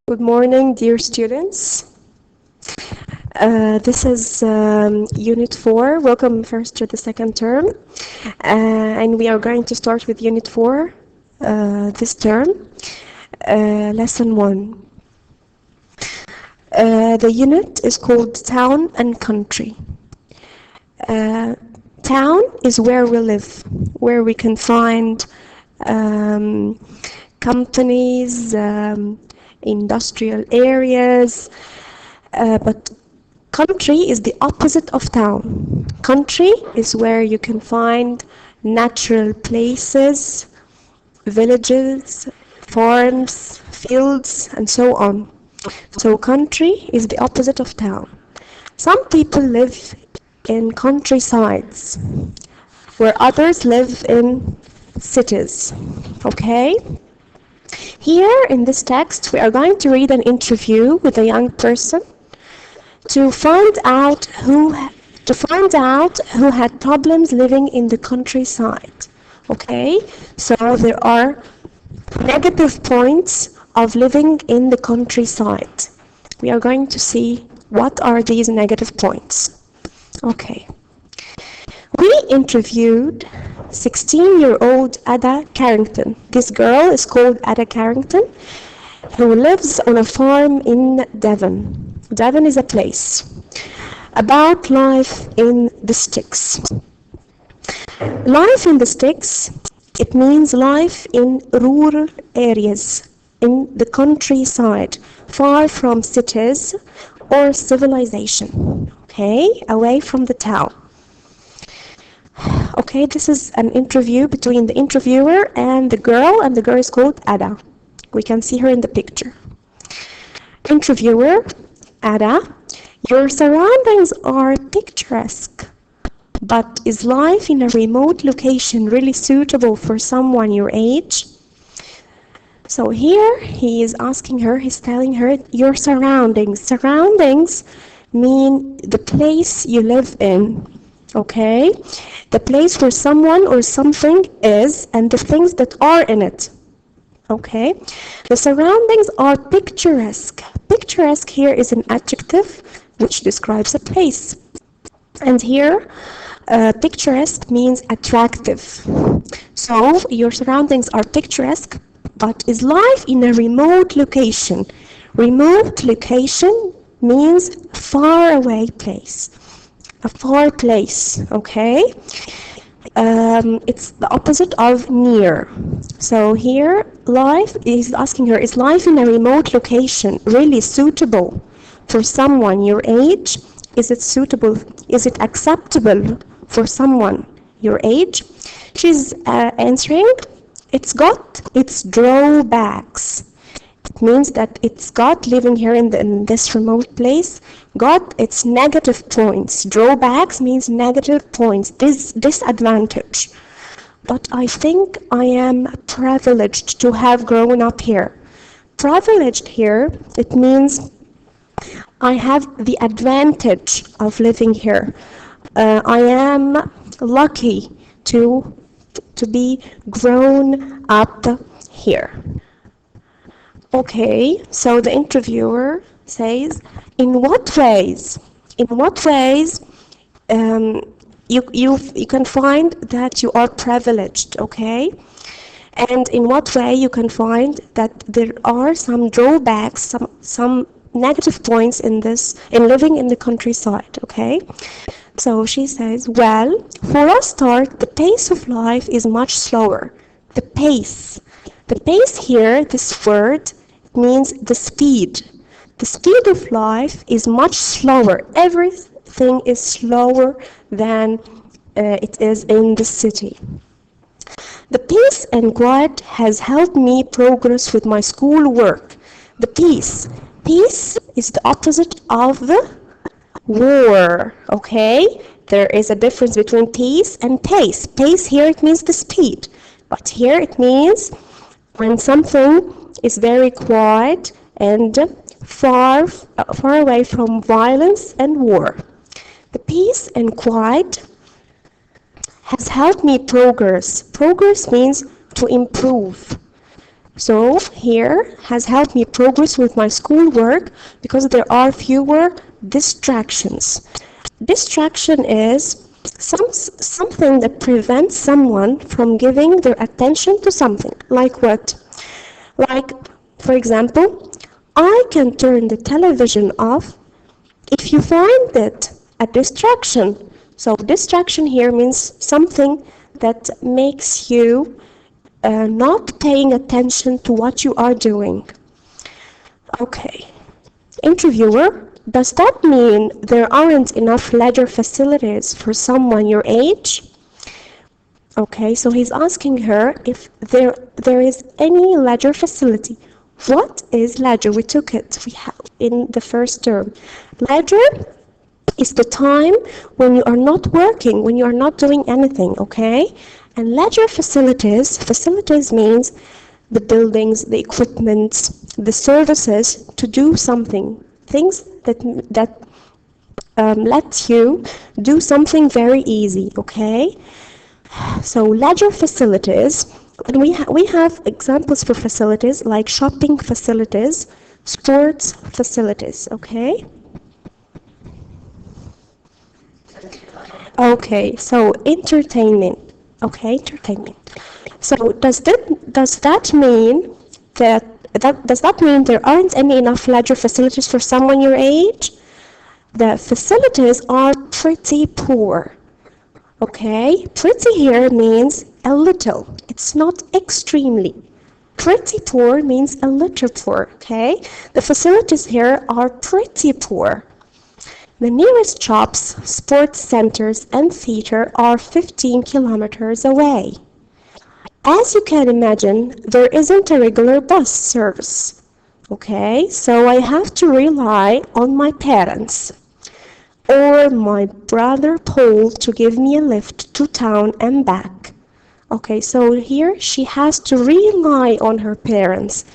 Good morning, dear students. This is Unit 4. Welcome first to the second term. And we are going to start with Unit 4 this term. Lesson 1. The unit is called Town and Country. Uh, Town is where we live, where we can find um, companies, industrial areas, but country is the opposite of town. Country is where you can find natural places, villages, farms, fields, and so on. So country is the opposite of town. Some people live in countrysides, where others live in cities. Okay? Here in this text, we are going to read an interview with a young person to find out who had problems living in the countryside. Okay? So there are negative points of living in the countryside. We are going to see what are these negative points. Okay. We interviewed 16-year-old Ada Carrington. This girl is called Ada Carrington, who lives on a farm in Devon. Devon is a place. About life in the sticks. Life in the sticks, it means life in rural areas, in the countryside, far from cities or civilization, okay, away from the town. Okay, this is an interview between the interviewer and the girl is called Ada. We can see her in the picture. Interviewer, Ada, your surroundings are picturesque, but is life in a remote location really suitable for someone your age? So here he is asking her, he's telling her, your surroundings. Surroundings mean the place you live in. Okay? The place where someone or something is and the things that are in it. Okay? The surroundings are picturesque. Picturesque here is an adjective which describes a place. And here, picturesque means attractive. So your surroundings are picturesque, but is life in a remote location. Remote location means far away place. A far place, okay? It's the opposite of near. So here, life is asking her, is life in a remote location really suitable for someone your age? Is it suitable? Is it acceptable for someone your age? She's answering, it's got its drawbacks. It means that it's got living here in this remote place, got its negative points. Drawbacks means negative points, disadvantage. But I think I am privileged to have grown up here. Privileged here, it means I have the advantage of living here. I am lucky to be grown up here. Okay, so the interviewer says, in what ways you can find that you are privileged, okay? And in what way you can find that there are some drawbacks, some negative points in living in the countryside, okay? So she says, well, for a start, the pace of life is much slower. The pace here, this word, means the speed. The speed of life is much slower. Everything is slower than it is in the city. The peace and quiet has helped me progress with my school work. The peace is the opposite of the war, okay? There is a difference between peace and pace. Pace here, it means the speed. But here it means when something is very quiet and far away from violence and war. The peace and quiet has helped me progress. Progress means to improve. So here has helped me progress with my schoolwork because there are fewer distractions. Distraction is something that prevents someone from giving their attention to something. Like what? Like, for example, I can turn the television off if you find it a distraction. So distraction here means something that makes you not paying attention to what you are doing. Okay. Interviewer, does that mean there aren't enough leisure facilities for someone your age? Okay, so he's asking her if there is any leisure facility. What is leisure? We took it in the first term. Leisure is the time when you are not working, when you are not doing anything, okay? And leisure facilities means the buildings, the equipment, the services to do something, things that let you do something very easy, okay? So leisure facilities, and we have examples for facilities like shopping facilities, sports facilities, okay? Okay, so entertainment. Okay, entertainment. So does that mean does that mean there aren't any enough leisure facilities for someone your age? The facilities are pretty poor. Okay, pretty here means a little. It's not extremely. Pretty poor means a little poor, okay? The facilities here are pretty poor. The nearest shops, sports centers, and theater are 15 kilometers away. As you can imagine, there isn't a regular bus service. Okay, so I have to rely on my parents or my brother Paul to give me a lift to town and back. Okay, so here she has to rely on her parents.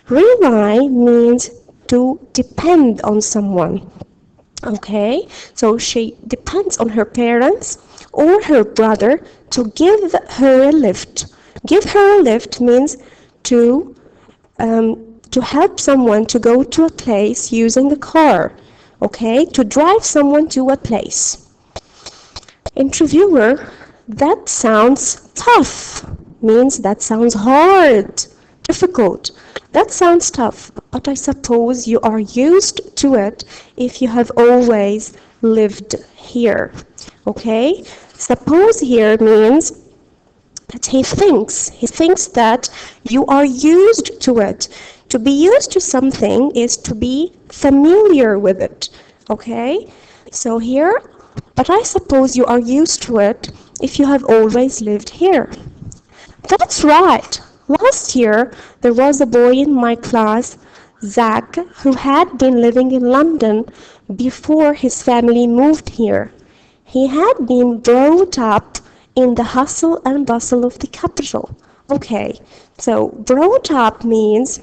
Rely means to depend on someone. Okay, so she depends on her parents or her brother to give her a lift. Give her a lift means to help someone to go to a place using a car. Okay, to drive someone to a place. Interviewer, that sounds tough. Means that sounds hard, difficult. That sounds tough, but I suppose you are used to it if you have always lived here. Okay? Suppose here means that he thinks that you are used to it. To be used to something is to be familiar with it. Okay? So here, but I suppose you are used to it if you have always lived here. That's right. Last year, there was a boy in my class, Zach, who had been living in London before his family moved here. He had been brought up in the hustle and bustle of the capital. Okay, so brought up means,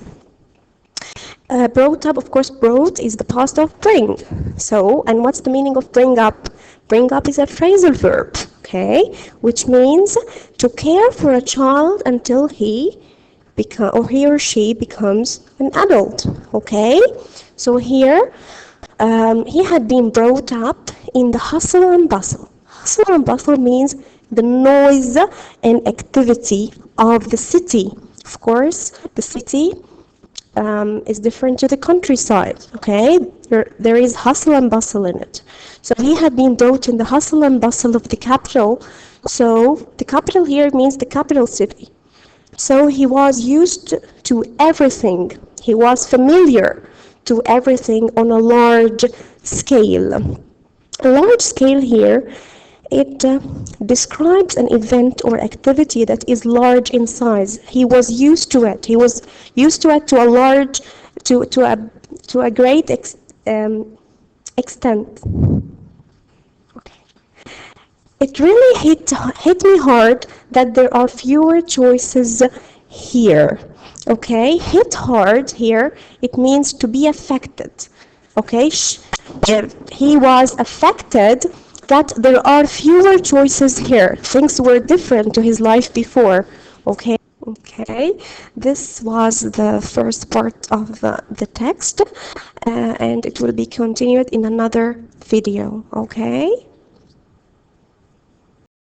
brought up, of course, brought is the past of bring. So, and what's the meaning of bring up? Bring up is a phrasal verb. Okay, which means to care for a child until he or she becomes an adult. Okay, so here he had been brought up in the hustle and bustle. Hustle and bustle means the noise and activity of the city. Of course, the city is different to the countryside. Okay, there is hustle and bustle in it. So he had been brought in the hustle and bustle of the capital. So the capital here means the capital city. So he was used to everything. He was familiar to everything on a large scale. A large scale here, it describes an event or activity that is large in size. He was used to it. He was used to it to a great extent. Okay. It really hit me hard that there are fewer choices here. Okay, hit hard here, it means to be affected. Okay, he was affected that there are fewer choices here. Things were different to his life before. Okay, Okay, this was the first part of the text, and it will be continued in another video. Okay.